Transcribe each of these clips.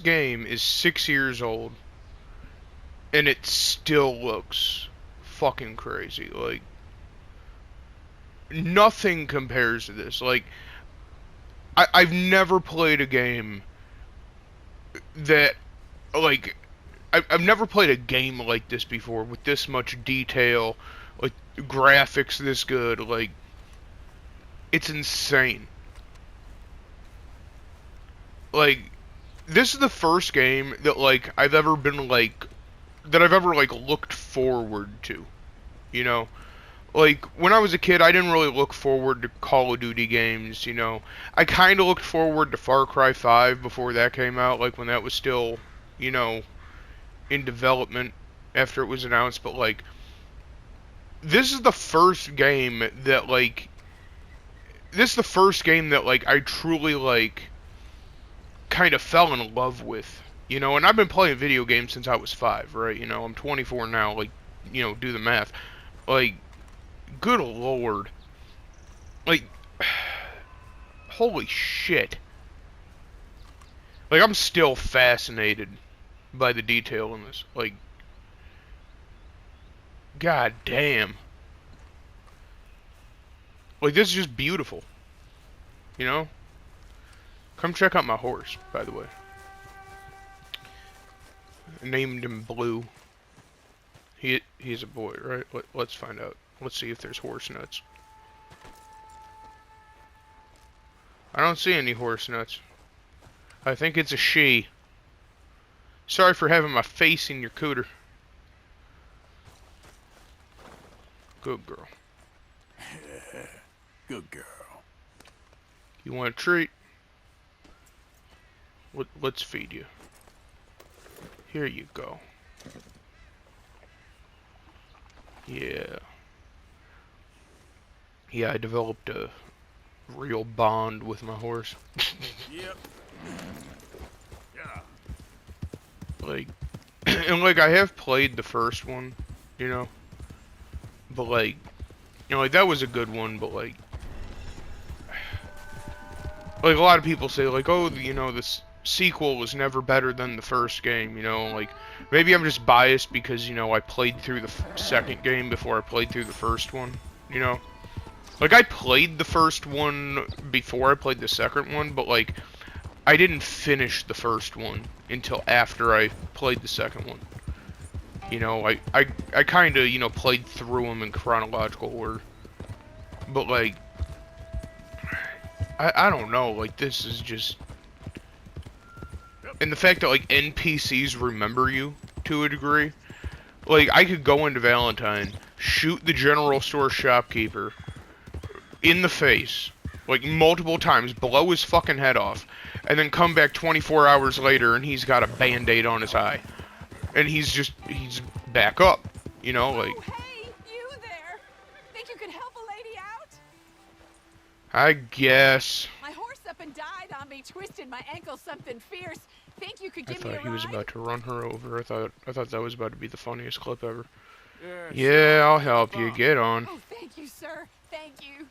game is 6 years old, and it still looks fucking crazy. Like, nothing compares to this. Like, I've never played a game that, like, I've never played a game like this before with this much detail, like, graphics this good. Like, it's insane. Like, this is the first game that, like, I've ever been, like, that I've ever, like, looked forward to, you know? Like, when I was a kid, I didn't really look forward to Call of Duty games, you know? I kind of looked forward to Far Cry 5 before that came out, like, when that was still, you know, in development after it was announced, but, like, this is the first game that, like, I truly, like, kind of fell in love with, you know? And I've been playing video games since I was 5, right? You know, I'm 24 now, like, you know, do the math. Like, good lord. Like, holy shit. Like, I'm still fascinated by the detail in this. Like, god damn. Like, this is just beautiful. You know? Come check out my horse, by the way. I named him Blue. He's a boy, right? Let's find out. Let's see if there's horse nuts. I don't see any horse nuts. I think it's a she. Sorry for having my face in your cooter. Good girl. Good girl. You want a treat? Let's feed you. Here you go. Yeah. Yeah, I developed a real bond with my horse. Yep. Yeah. Like, and like, I have played the first one, you know? But like, you know, like, that was a good one, but like a lot of people say, like, oh, you know, this sequel was never better than the first game, you know? Like, maybe I'm just biased because, you know, I played through the second game before I played through the first one, you know? Like, I played the first one before I played the second one, but, like, I didn't finish the first one until after I played the second one. You know, I kind of, you know, played through them in chronological order. But, like, I don't know, like, this is just... And the fact that, like, NPCs remember you, to a degree. Like, I could go into Valentine, shoot the general store shopkeeper in the face, like, multiple times, blow his fucking head off, and then come back 24 hours later and he's got a band-aid on his eye. And he's back up, you know, like... Oh, hey, you there! Think you could help a lady out? I guess. My horse up and died on me, twisted my ankle something fierce. Think you could I give me a thought he was ride? about to run her over. I thought that was about to be the funniest clip ever. Yeah, Yeah, I'll sure. help you. Get on. Oh, thank you, sir. Thank you.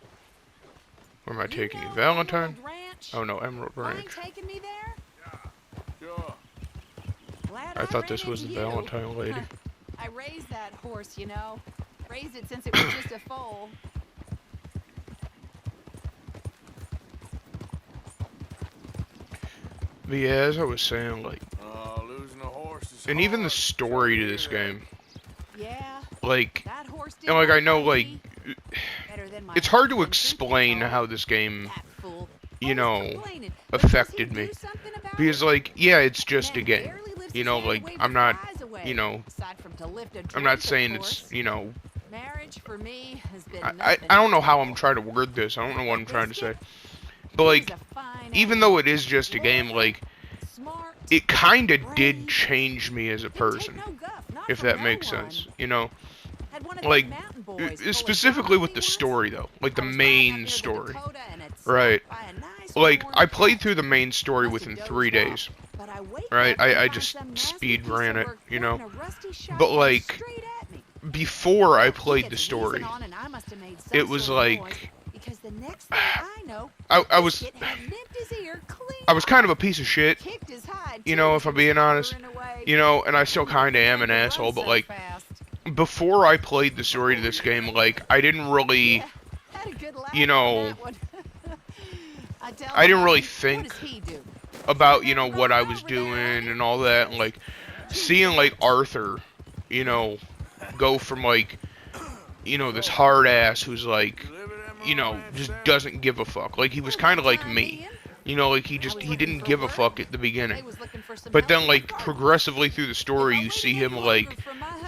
Where am I taking you? know Valentine? Emerald Ranch? Oh no, Emerald Mind Ranch. taking me there? Sure. Glad I thought ran this was into the you. Valentine lady. I raised that horse, you know. Raised it since it was just a foal. But yeah, as I was saying, like, Losing a horse is and even the hard. story to this game, Yeah, like, that horse did and like, I not know, bite like, me. Better than my it's hard to husband, explain truth be how told. this game, That fool. you Always know, complaining. But does he affected me. do something about Because, it? like, yeah, it's just a Man game. barely lifts You his know, hand like, to wave I'm the not, flies away. you know, Aside from to lift a I'm not drink, saying of it's, course. you know, Marriage for me has been I nothing don't know but how I'm trouble. trying to word this. I don't know what I'm trying to say. Biscuit, But, he's like, a fine even animal. though it is just a game, Loyal, like, smart, it kind of did brave. change me as a He'd take person, no guff, not if from that no makes one. sense, you know? Had one of Like, them mountain boys pull a specifically gun on with me the once. story, though. Like, the I was riding up main near the story. Dakota and had Right. stopped by a nice Like, warm I played patch. through the main story Must have within dozed 3 off, days. but I wake Right? up and I find just some nasty speed piece ran of it, work you know? pointing a rusty But, shotgun like, straight at me. before I Well, he played gets the wheezing story, on and I must have made some it was sort of noise, like... because the next thing I know, I was... Biscuit had nipped his ear clean I was kind of a off, piece of shit, kicked his hide you know, if I'm being honest. You know, and I still kind of am an asshole, but like, before I played the story to this game, like, I didn't really, you know, I didn't really think about, you know, what I was doing and all that, and like, seeing like Arthur, you know, go from like, you know, this hard ass who's like, you know, just doesn't give a fuck. Like, he was kind of like me. You know, like, he didn't give a fuck at the beginning. But then, like, progressively through the story, you see him, like,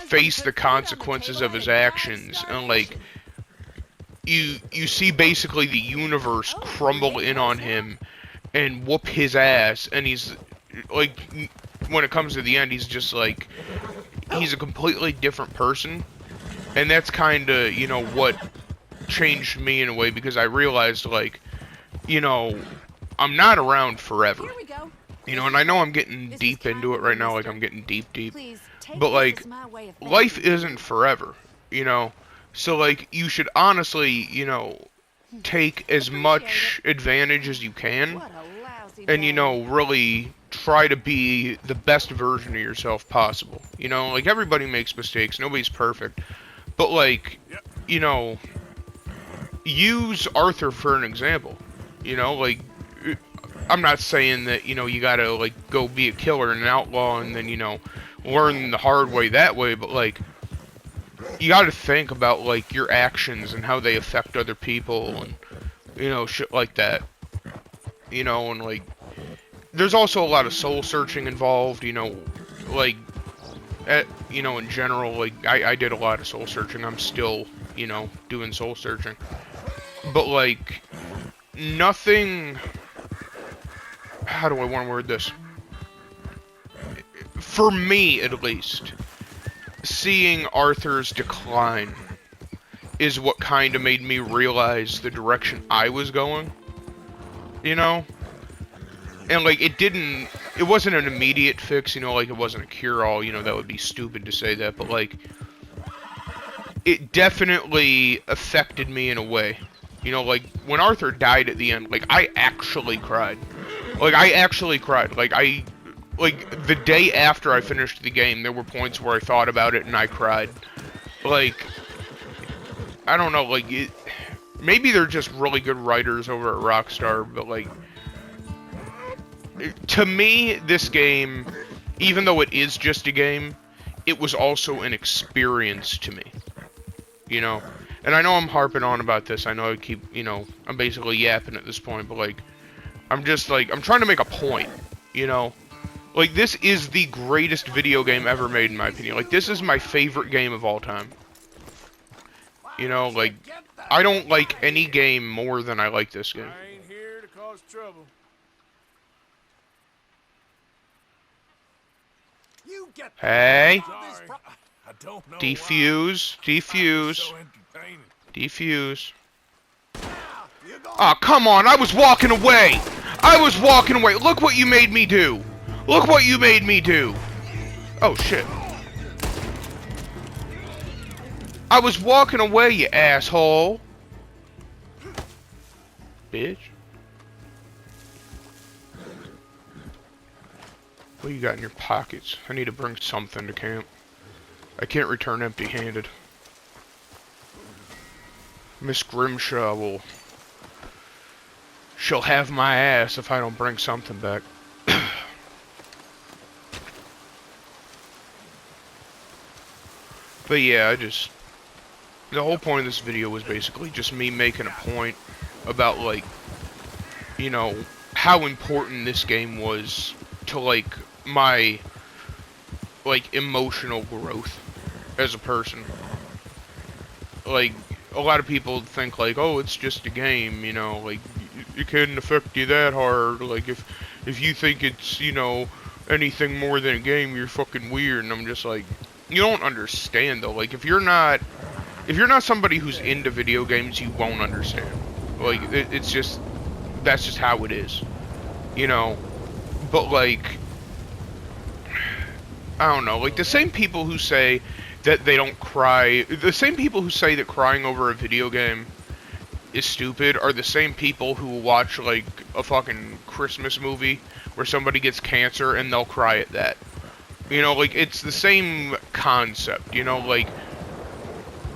face the consequences of his actions. And, like, you see basically the universe crumble in on him and whoop his ass. And he's, like, when it comes to the end, he's just, like, he's a completely different person. And that's kind of, you know, what changed me in a way, because I realized, like, you know, I'm not around forever. You know, and I know I'm getting deep into it right now, like I'm getting deep. But like, life isn't forever, you know? So like, you should honestly, you know, take as much advantage as you can. And, you know, really try to be the best version of yourself possible. You know, like, everybody makes mistakes, nobody's perfect. But like, you know, use Arthur for an example. You know, like, I'm not saying that, you know, you gotta, like, go be a killer and an outlaw and then, you know, learn the hard way that way, but, like, you gotta think about, like, your actions and how they affect other people and, you know, shit like that. You know, and, like, there's also a lot of soul-searching involved, you know, like, you know, in general, like, I did a lot of soul-searching. I'm still, you know, doing soul-searching. But, like, nothing... How do I want to word this? For me, at least, seeing Arthur's decline is what kind of made me realize the direction I was going. You know? And, like, it wasn't an immediate fix, you know, like, it wasn't a cure-all, you know, that would be stupid to say that, but, like, it definitely affected me in a way. You know, like, when Arthur died at the end, like, I actually cried. Like, I actually cried. Like, the day after I finished the game, there were points where I thought about it and I cried. Like, I don't know, like, maybe they're just really good writers over at Rockstar, but, like, to me, this game, even though it is just a game, it was also an experience to me. You know? And I know I'm harping on about this. I know I keep, you know, I'm basically yapping at this point, but, like, I'm just, like, I'm trying to make a point, you know? Like, this is the greatest video game ever made, in my opinion. Like, this is my favorite game of all time. You know, like, I don't like any game more than I like this game. I ain't here to cause trouble. You get Hey! Sorry. I don't know Defuse. Defuse. So entertaining. Defuse. Oh, come on, I was walking away! I was walking away! Look what you made me do! Look what you made me do! Oh, shit. I was walking away, you asshole! Bitch. What do you got in your pockets? I need to bring something to camp. I can't return empty-handed. Miss Grimshaw will... She'll have my ass if I don't bring something back. But yeah, the whole point of this video was basically just me making a point about, like, you know, how important this game was to, like, my, like, emotional growth as a person. Like, a lot of people think, like, oh, it's just a game, you know, like, it couldn't affect you that hard. Like, if you think it's, you know, anything more than a game, you're fucking weird. And I'm just like, you don't understand, though. Like, if you're not somebody who's into video games, you won't understand. Like, it's just, that's just how it is, you know. But, like, I don't know, like, the same people who say that they don't cry, the same people who say that crying over a video game is stupid are the same people who watch like a fucking Christmas movie where somebody gets cancer and they'll cry at that. You know, like, it's the same concept, you know, like,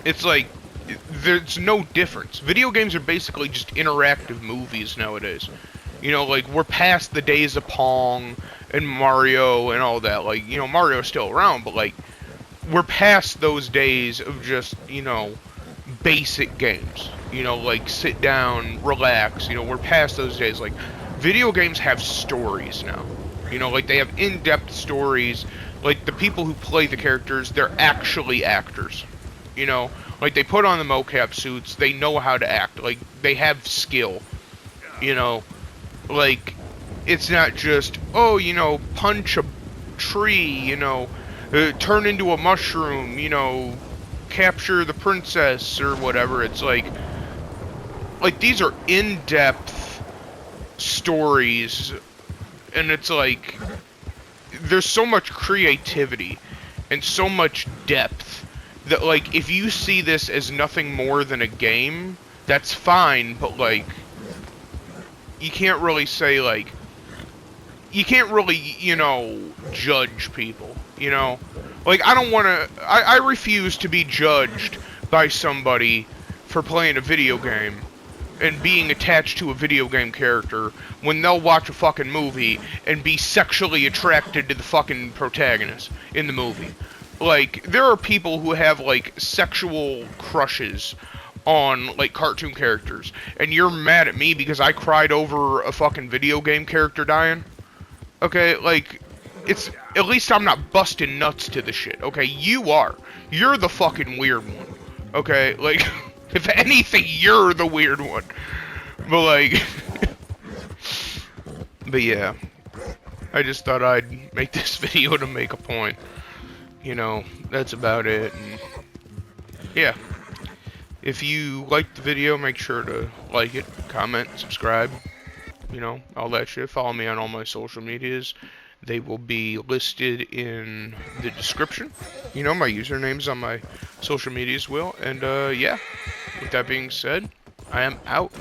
it's like, there's no difference. Video games are basically just interactive movies nowadays. You know, like, we're past the days of Pong and Mario and all that. Like, you know, Mario's still around, but, like, we're past those days of just, you know, basic games. You know, like, sit down, relax. You know, we're past those days. Like, video games have stories now. You know, like, they have in-depth stories. Like, the people who play the characters, they're actually actors. You know, like, they put on the mocap suits, they know how to act. Like, they have skill. You know, like, it's not just, oh, you know, punch a tree, you know, turn into a mushroom, you know, capture the princess or whatever. It's like these are in-depth stories, and it's like, there's so much creativity and so much depth that, like, if you see this as nothing more than a game, that's fine, but, like, you can't really say, like, you can't really, you know, judge people, you know? Like, I don't want to, I refuse to be judged by somebody for playing a video game and being attached to a video game character when they'll watch a fucking movie and be sexually attracted to the fucking protagonist in the movie. Like, there are people who have, like, sexual crushes on, like, cartoon characters, and you're mad at me because I cried over a fucking video game character dying? Okay, like, it's, at least I'm not busting nuts to the shit, okay? You are. You're the fucking weird one, okay? Like, if anything, you're the weird one. But, like, but yeah, I just thought I'd make this video to make a point. You know, that's about it, and yeah. If you liked the video, make sure to like it, comment, subscribe, you know, all that shit. Follow me on all my social medias. They will be listed in the description. You know, my usernames on my social medias will. And, yeah, with that being said, I am out.